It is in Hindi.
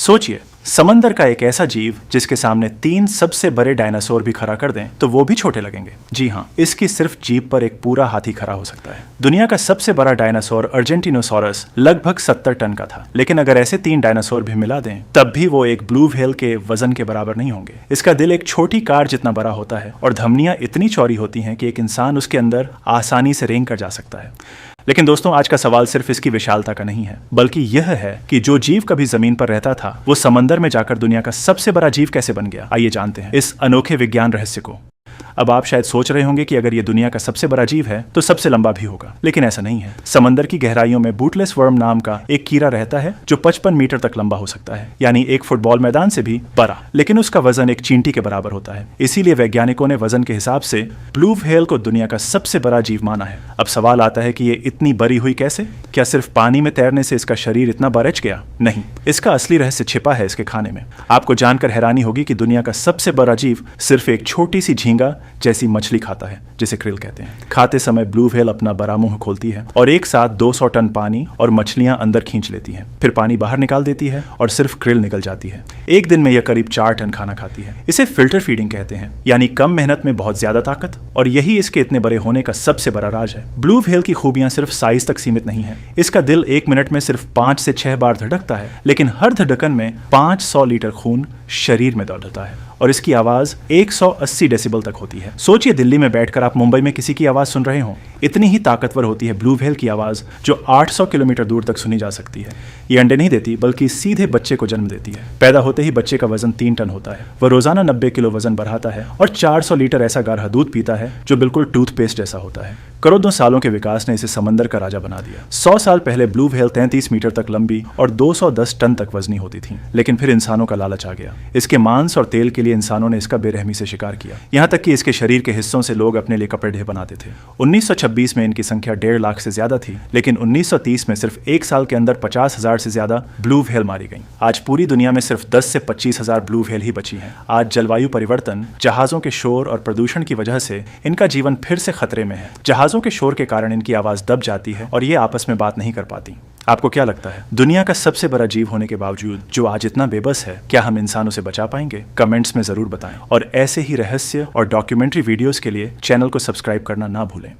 सोचिए, समंदर का एक ऐसा जीव जिसके सामने 3 सबसे बड़े डायनासोर भी खड़ा कर दें तो वो भी छोटे लगेंगे। जी हाँ, इसकी सिर्फ जीभ पर एक पूरा हाथी खड़ा हो सकता है। दुनिया का सबसे बड़ा डायनासोर अर्जेंटिनोसॉरस लगभग 70 टन का था, लेकिन अगर ऐसे 3 डायनासोर भी मिला दें तब भी वो एक ब्लू व्हेल के वजन के बराबर नहीं होंगे। इसका दिल एक छोटी कार जितना बड़ा होता है और धमनियां इतनी चौड़ी होती हैं कि एक इंसान उसके अंदर आसानी से रेंग कर जा सकता है। लेकिन दोस्तों, आज का सवाल सिर्फ इसकी विशालता का नहीं है, बल्कि यह है कि जो जीव कभी जमीन पर रहता था वो समंदर में जाकर दुनिया का सबसे बड़ा जीव कैसे बन गया। आइए जानते हैं इस अनोखे विज्ञान रहस्य को। अब आप शायद सोच रहे होंगे कि अगर ये दुनिया का सबसे बड़ा जीव है तो सबसे लंबा भी होगा, लेकिन ऐसा नहीं है। समंदर की गहराइयों में बूटलेस वर्म नाम का एक कीड़ा रहता है जो 55 मीटर तक लंबा हो सकता है, यानी एक फुटबॉल मैदान से भी बड़ा। लेकिन उसका वजन एक चींटी के बराबर होता है। इसीलिए वैज्ञानिकों ने वजन के हिसाब से ब्लू व्हेल को दुनिया का सबसे बड़ा जीव माना है। अब सवाल आता है कि ये इतनी बड़ी हुई कैसे? क्या सिर्फ पानी में तैरने से इसका शरीर इतना बरच गया? नहीं, इसका असली रहस्य छिपा है इसके खाने में। आपको जानकर हैरानी होगी कि दुनिया का सबसे बड़ा जीव सिर्फ एक छोटी सी झींगा जैसी मछली खाता है, जिसे क्रिल कहते हैं। खाते समय ब्लू व्हेल अपना बड़ा मुंह खोलती है और एक साथ 200 टन पानी और मछलियां अंदर खींच लेती हैं। फिर पानी बाहर निकाल देती है और सिर्फ क्रिल निकल जाती है। एक दिन में यह करीब 4 टन खाना खाती है। इसे फिल्टर फीडिंग कहते हैं, यानी कम मेहनत में बहुत ज्यादा ताकत। और यही इसके इतने बड़े होने का सबसे बड़ा राज है। ब्लू व्हेल की खूबियां सिर्फ साइज तक सीमित नहीं है। इसका दिल 1 मिनट में सिर्फ 5 से 6 बार धड़कता है, लेकिन हर धड़कन में 500 लीटर खून शरीर में दौड़ता है और इसकी आवाज 180 डेसिबल तक होती है। सोचिए, दिल्ली में बैठकर आप मुंबई में किसी की आवाज सुन रहे हो। इतनी ही ताकतवर होती है ब्लू व्हेल की आवाज, जो 800 किलोमीटर दूर तक सुनी जा सकती है। ये अंडे नहीं देती, बल्कि सीधे बच्चे को जन्म देती है। पैदा होते ही बच्चे का वजन 3 टन होता है। वह रोजाना 90 किलो वजन बढ़ाता है और 400 लीटर ऐसा गाढ़ा दूध पीता है जो बिल्कुल टूथपेस्ट जैसा होता है। करोड़ों सालों के विकास ने इसे समंदर का राजा बना दिया। 100 साल पहले ब्लू व्हेल 33 मीटर तक लंबी और 210 टन तक वजनी होती थी, लेकिन फिर इंसानों का लालच आ गया। इसके मांस और तेल के लिए इंसानों ने इसका बेरहमी से शिकार किया, यहाँ तक कि इसके शरीर के हिस्सों से लोग अपने लिए कपड़े बनाते थे। 1926 में इनकी संख्या 1.5 लाख से ज्यादा थी, लेकिन 1930 में सिर्फ 1 साल के अंदर 50,000 से ज्यादा ब्लू व्हेल मारी गई। आज पूरी दुनिया में सिर्फ 10 से 25,000 ब्लू व्हेल ही बची हैं। आज जलवायु परिवर्तन, जहाजों के शोर और प्रदूषण की वजह से इनका जीवन फिर से खतरे में है। जहाजों के शोर के कारण इनकी आवाज दब जाती है और ये आपस में बात नहीं कर पाती। आपको क्या लगता है, दुनिया का सबसे बड़ा जीव होने के बावजूद जो आज इतना बेबस है, क्या हम इंसानों से बचा पाएंगे? कमेंट्स में जरूर बताएं और ऐसे ही रहस्य और डॉक्यूमेंट्री वीडियोस के लिए चैनल को सब्सक्राइब करना ना भूलें।